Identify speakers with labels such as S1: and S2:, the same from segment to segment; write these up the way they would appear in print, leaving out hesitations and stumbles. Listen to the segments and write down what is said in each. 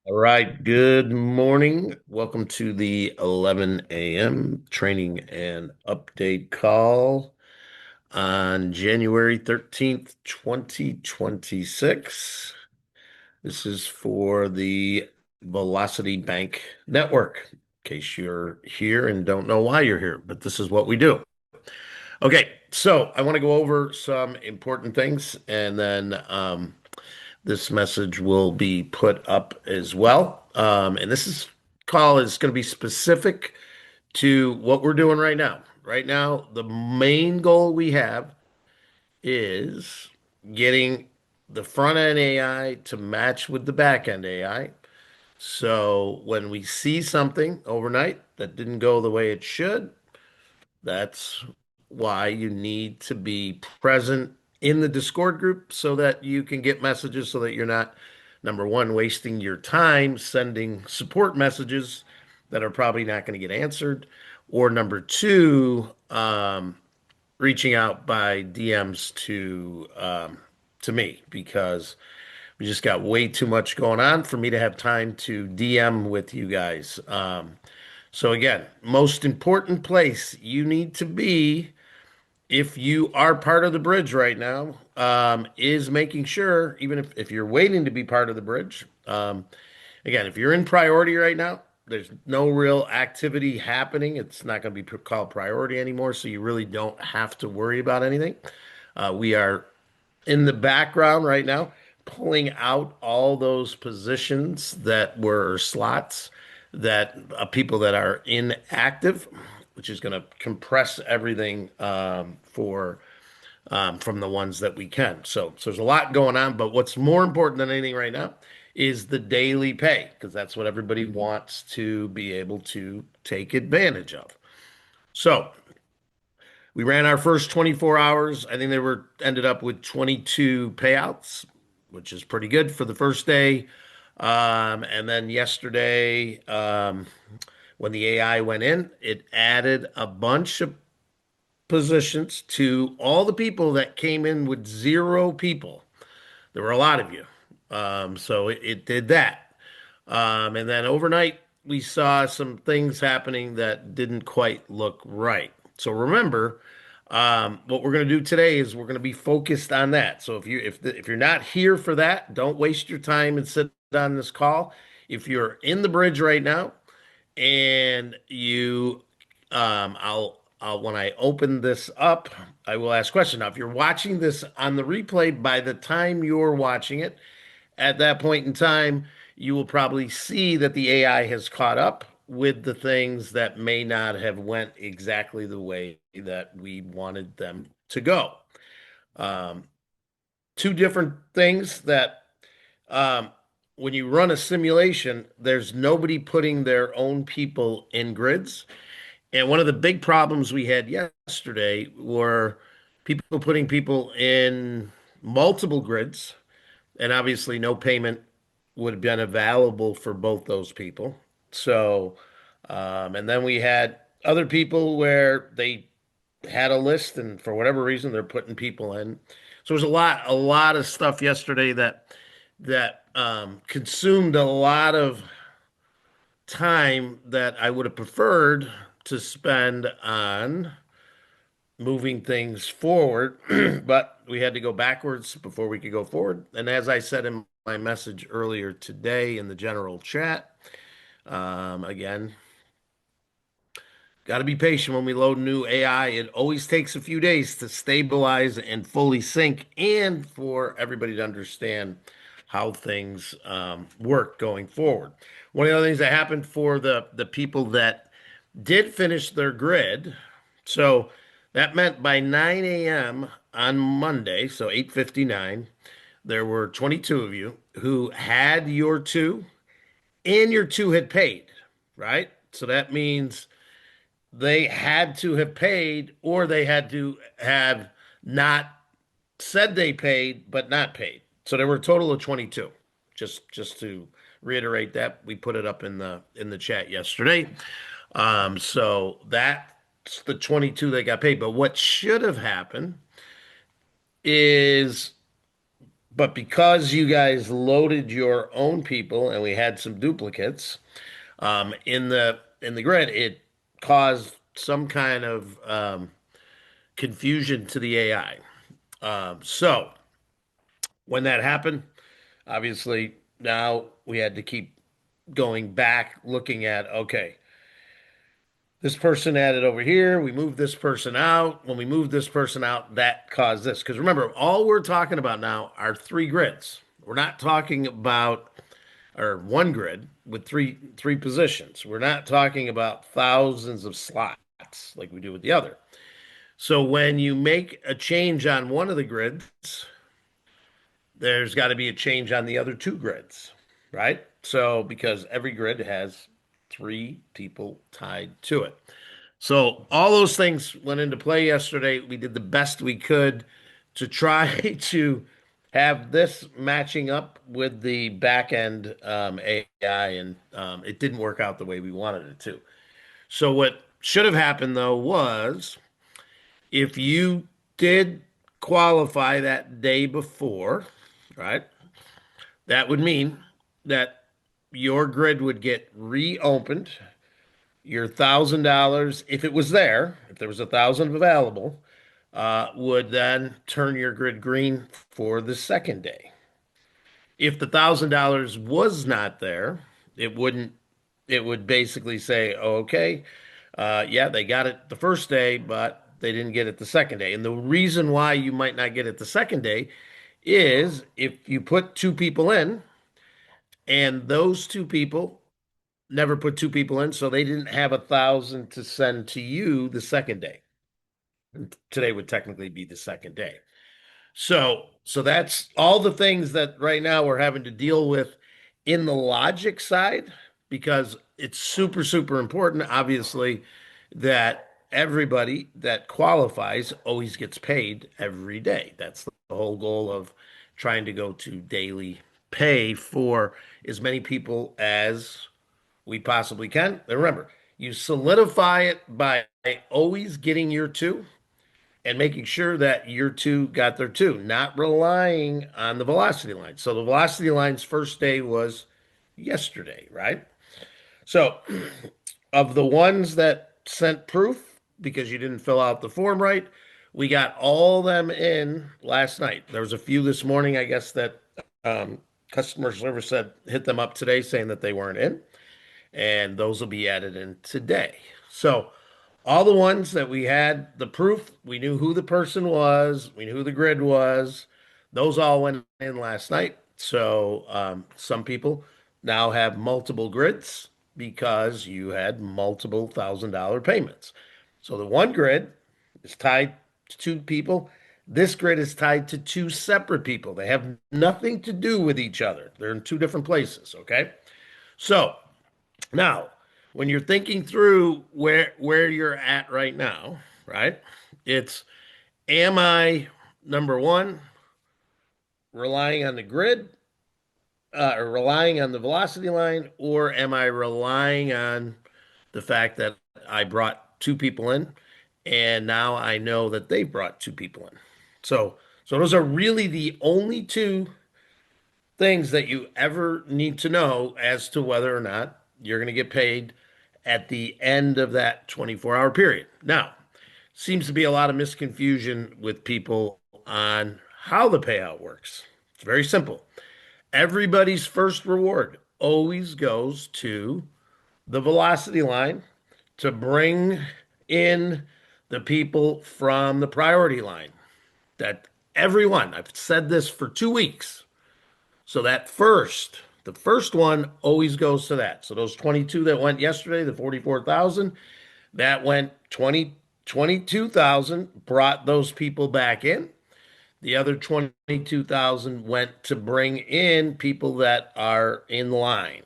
S1: All right, good morning. Welcome to the 11 a.m. training and update call on January 13th, 2026. This is for the Velocity Bank Network, in case you're here and don't know why you're here, but this is what we do. Okay, so I want to go over some important things and then this message will be put up as well. And this call is going to be specific to what we're doing right now. Right now, the main goal we have is getting the front end AI to match with the back end AI. So when we see something overnight that didn't go the way it should, that's why you need to be present in the Discord group so that you can get messages so that you're not, number one, wasting your time sending support messages that are probably not going to get answered, or number two, reaching out by DMs to me because we just got way too much going on for me to have time to DM with you guys. So again, most important place you need to be if you are part of the bridge right now, is making sure, even if you're waiting to be part of the bridge, again, if you're in priority right now, there's no real activity happening. It's not going to be called priority anymore, so you really don't have to worry about anything. We are in the background right now, pulling out all those positions that were slots that people that are inactive, which is going to compress everything for from the ones that we can. So there's a lot going on, but what's more important than anything right now is the daily pay because that's what everybody wants to be able to take advantage of. So we ran our first 24 hours. I think they were ended up with 22 payouts, which is pretty good for the first day. And then yesterday, when the AI went in, it added a bunch of positions to all the people that came in with zero people. There were a lot of you. So it did that. And then overnight, we saw some things happening that didn't quite look right. So remember, what we're going to do today is we're going to be focused on that. So if you're not here for that, don't waste your time and sit on this call. If you're in the bridge right now and you, I'll when I open this up, I will ask questions. Now, if you're watching this on the replay, by the time you're watching it, at that point in time, you will probably see that the AI has caught up with the things that may not have went exactly the way that we wanted them to go. Um, Two different things that um, when you run a simulation, there's nobody putting their own people in grids. And one of the big problems we had yesterday were people putting people in multiple grids, and obviously no payment would have been available for both those people. So, and then we had other people where they had a list, and for whatever reason, they're putting people in. So there's a lot of stuff yesterday that consumed a lot of time that I would have preferred to spend on moving things forward, but we had to go backwards before we could go forward. And as I said in my message earlier today in the general chat, again, got to be patient when we load new AI. It always takes a few days to stabilize and fully sync, and for everybody to understand how things work going forward. One of the other things that happened for the people that did finish their grid, so that meant by 9 a.m. on Monday, so 8:59, there were 22 of you who had your two, and your two had paid, right? So that means they had to have paid or they had to have not said they paid but not paid. So there were a total of 22. Just to reiterate that, we put it up in the chat yesterday. So that's the 22 that got paid. But what should have happened is But because you guys loaded your own people and we had some duplicates in the grid, it caused some kind of confusion to the AI. So when that happened, obviously now we had to keep going back, looking at, okay, this person added over here. We moved this person out. When we moved this person out, that caused this. Because remember, all we're talking about now are three grids. We're not talking about or one grid with three positions. We're not talking about thousands of slots like we do with the other. So when you make a change on one of the grids, there's got to be a change on the other two grids, right? So because every grid has three people tied to it. So all those things went into play yesterday. We did the best we could to try to have this matching up with the back end AI, and it didn't work out the way we wanted it to. So what should have happened though was if you did qualify that day before, right? That would mean that your grid would get reopened. Your $1,000, if it was there, if there was 1,000 available, would then turn your grid green for the second day. If the $1,000 was not there, it wouldn't. It would basically say, oh, okay, yeah, they got it the first day, but they didn't get it the second day. And the reason why you might not get it the second day is if you put two people in, and those two people never put two people in, so they didn't have 1,000 to send to you the second day. Today would technically be the second day. So that's all the things that right now we're having to deal with in the logic side because it's super, super important, obviously, that everybody that qualifies always gets paid every day. That's the whole goal of trying to go to daily pay for as many people as we possibly can. And remember, you solidify it by always getting your two and making sure that your two got their two, not relying on the velocity line. So the velocity line's first day was yesterday, right? So of the ones that sent proof because you didn't fill out the form right, we got all them in last night. There was a few this morning, I guess, that um, customer service said hit them up today saying that they weren't in, and those will be added in today. So all the ones that we had the proof, we knew who the person was, we knew who the grid was. Those all went in last night. So some people now have multiple grids because you had multiple $1,000 payments. So the one grid is tied to two people. This grid is tied to two separate people. They have nothing to do with each other. They're in two different places. Okay. So now, when you're thinking through where you're at right now, right? It's am I number one relying on the grid or relying on the velocity line, or am I relying on the fact that I brought two people in and now I know that they brought two people in? So those are really the only two things that you ever need to know as to whether or not you're going to get paid at the end of that 24-hour period. Now, seems to be a lot of misconfusion with people on how the payout works. It's very simple. Everybody's first reward always goes to the velocity line to bring in the people from the priority line. That everyone, I've said this for 2 weeks. So the first one always goes to that. So those 22 that went yesterday, the 44,000, that went 22,000 brought those people back in. The other 22,000 went to bring in people that are in line,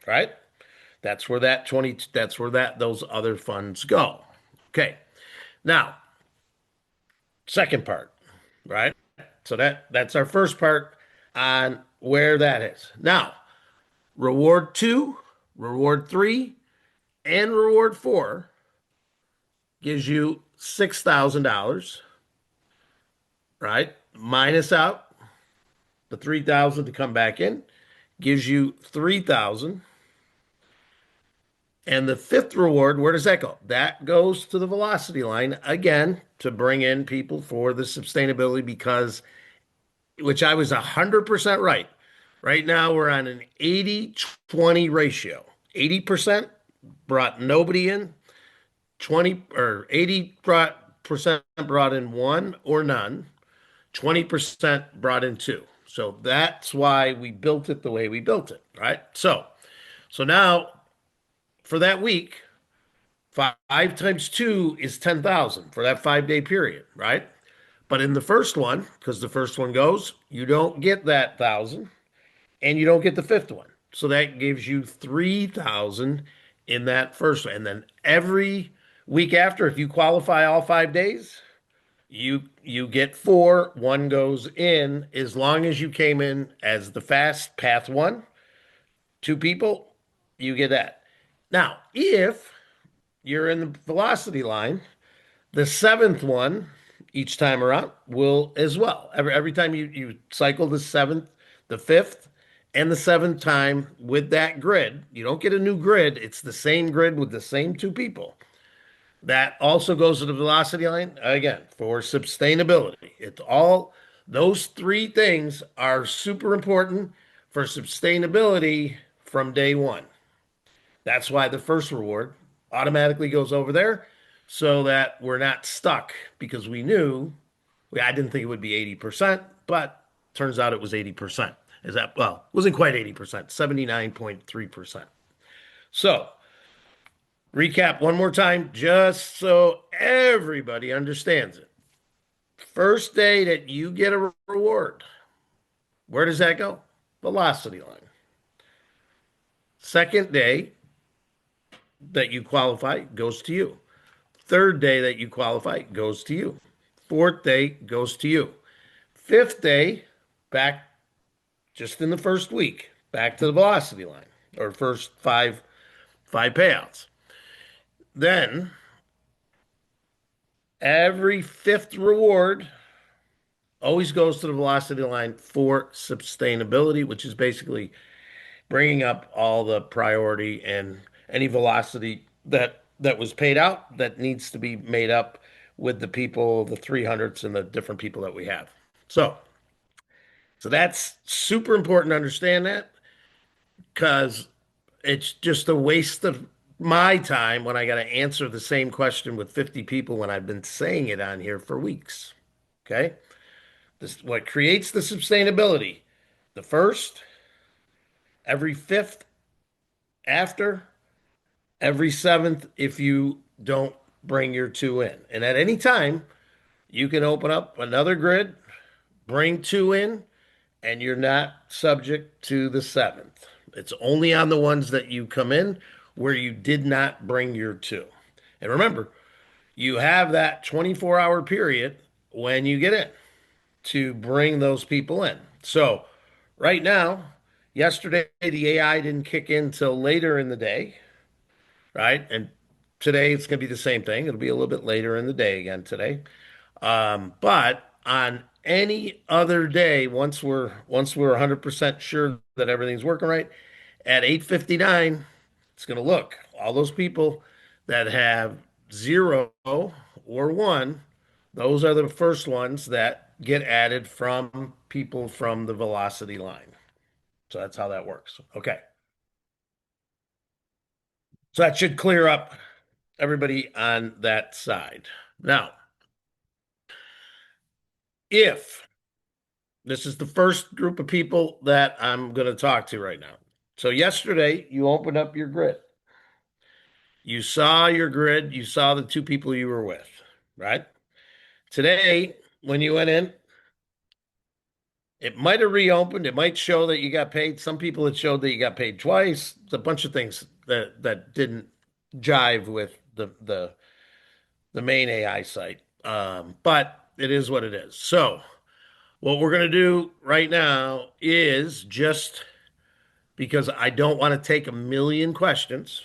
S1: right? That's where those other funds go. Okay. Now, second part, right? So that's our first part on where that is. Now, reward two, reward three, and reward four gives you $6,000, right? Minus out the 3,000 to come back in, gives you 3,000. And the fifth reward, where does that go? That goes to the velocity line again to bring in people for the sustainability because, which I was 100% right. Right now, we're on an 80-20 ratio. 80% brought nobody in, 20 or 80% brought in one or none, 20% brought in two. So that's why we built it the way we built it, right? So now for that week, 5 times 2 is 10,000 for that 5 day period, right? But in the first one, because the first one goes, you don't get that thousand and you don't get the fifth one. So that gives you 3,000 in that first one. And then every week after, if you qualify all 5 days, you get four. One goes in as long as you came in as the fast path one, two people, you get that. Now, if you're in the velocity line, the seventh one each time around will as well. Every time you cycle the seventh, the fifth, and the seventh time with that grid, you don't get a new grid. It's the same grid with the same two people. That also goes to the velocity line again for sustainability. It's all those three things are super important for sustainability from day one. That's why the first reward automatically goes over there so that we're not stuck because we knew I didn't think it would be 80%, but turns out it was 80%. Is that, well, it wasn't quite 80%, 79.3%. So, recap one more time just so everybody understands it. First day that you get a reward, where does that go? Velocity line. Second day that you qualify goes to you. Third day that you qualify goes to you. Fourth day goes to you. Fifth day, back just in the first week, back to the velocity line or first five payouts. Then every fifth reward always goes to the velocity line for sustainability, which is basically bringing up all the priority and any velocity that was paid out that needs to be made up with the people, the 300s and the different people that we have. So, so that's super important to understand that because it's just a waste of my time when I got to answer the same question with 50 people when I've been saying it on here for weeks. Okay? This what creates the sustainability. The first, every fifth after, every seventh if you don't bring your two in. And at any time, you can open up another grid, bring two in, and you're not subject to the seventh. It's only on the ones that you come in where you did not bring your two. And remember, you have that 24-hour period when you get in to bring those people in. So, right now, yesterday, the AI didn't kick in till later in the day, right? And today it's going to be the same thing. It'll be a little bit later in the day again today. But on any other day, once we're 100% sure that everything's working right, at 8:59, it's going to look all those people that have zero or one. Those are the first ones that get added from people from the velocity line. So that's how that works. Okay. So that should clear up everybody on that side. Now, if this is the first group of people that I'm going to talk to right now. So yesterday you opened up your grid. You saw your grid, you saw the two people you were with, right? Today, when you went in, it might have reopened. It might show that you got paid. Some people it showed that you got paid twice. It's a bunch of things that didn't jive with the main AI site. But it is what it is. So what we're going to do right now is just because I don't want to take a million questions,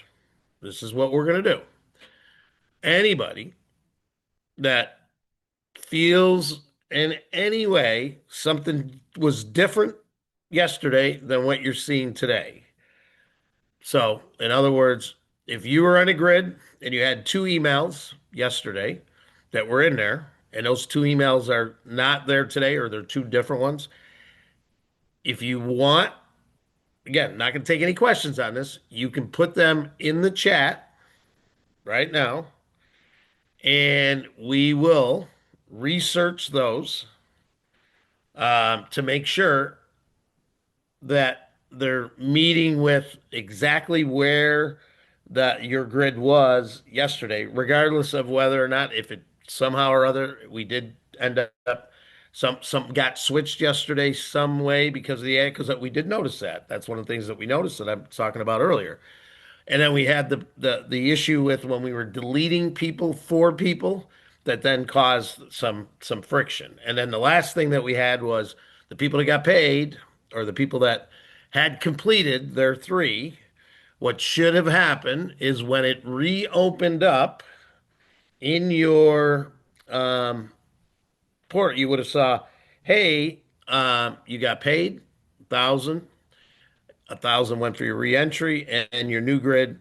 S1: this is what we're going to do. Anybody that feels in any way something was different yesterday than what you're seeing today. So, in other words, if you were on a grid and you had two emails yesterday that were in there, and those two emails are not there today or they're two different ones, if you want, again, not going to take any questions on this, you can put them in the chat right now and we will research those to make sure that they're meeting with exactly where that your grid was yesterday, regardless of whether or not if it somehow or other we did end up some got switched yesterday some way because of the because we did notice that. That's one of the things that we noticed that I'm talking about earlier. And then we had the issue with when we were deleting people for people that then caused some friction. And then the last thing that we had was the people that got paid or the people that had completed their three. What should have happened is when it reopened up in your port, you would have saw, hey, you got paid 1,000, 1,000 went for your reentry, and your new grid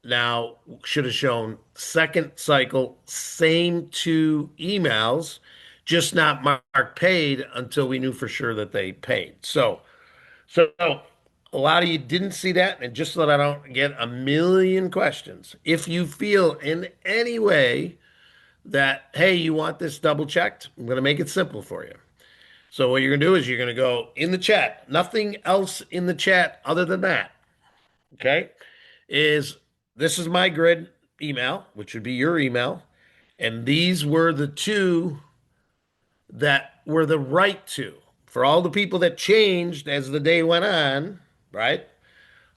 S1: now should have shown second cycle, same two emails, just not marked paid until we knew for sure that they paid. So a lot of you didn't see that, and just so that I don't get a million questions, if you feel in any way that, hey, you want this double checked, I'm going to make it simple for you. So what you're going to do is you're going to go in the chat, nothing else in the chat other than that. Okay. Is this is my grid email, which would be your email. And these were the two that were the right two. For all the people that changed as the day went on, right?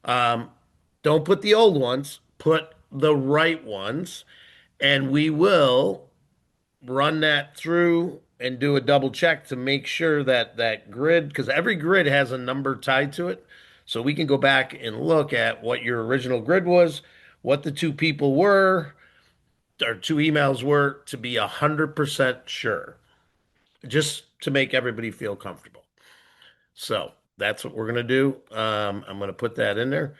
S1: Um, don't put the old ones, put the right ones, and we will run that through and do a double check to make sure that that grid, because every grid has a number tied to it. So we can go back and look at what your original grid was, what the two people were, or two emails were to be 100% sure, just to make everybody feel comfortable. So that's what we're going to do. I'm going to put that in there.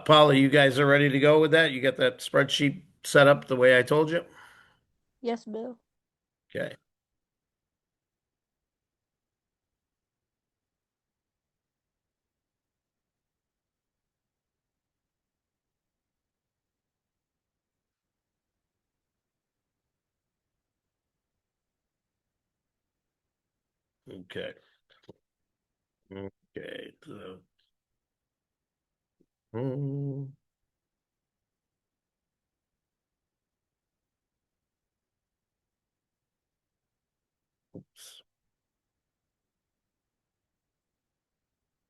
S1: Paula, you guys are ready to go with that? You got that spreadsheet set up the way I told you?
S2: Yes, Bill.
S1: Okay. Okay. Okay. So, hmm, oops.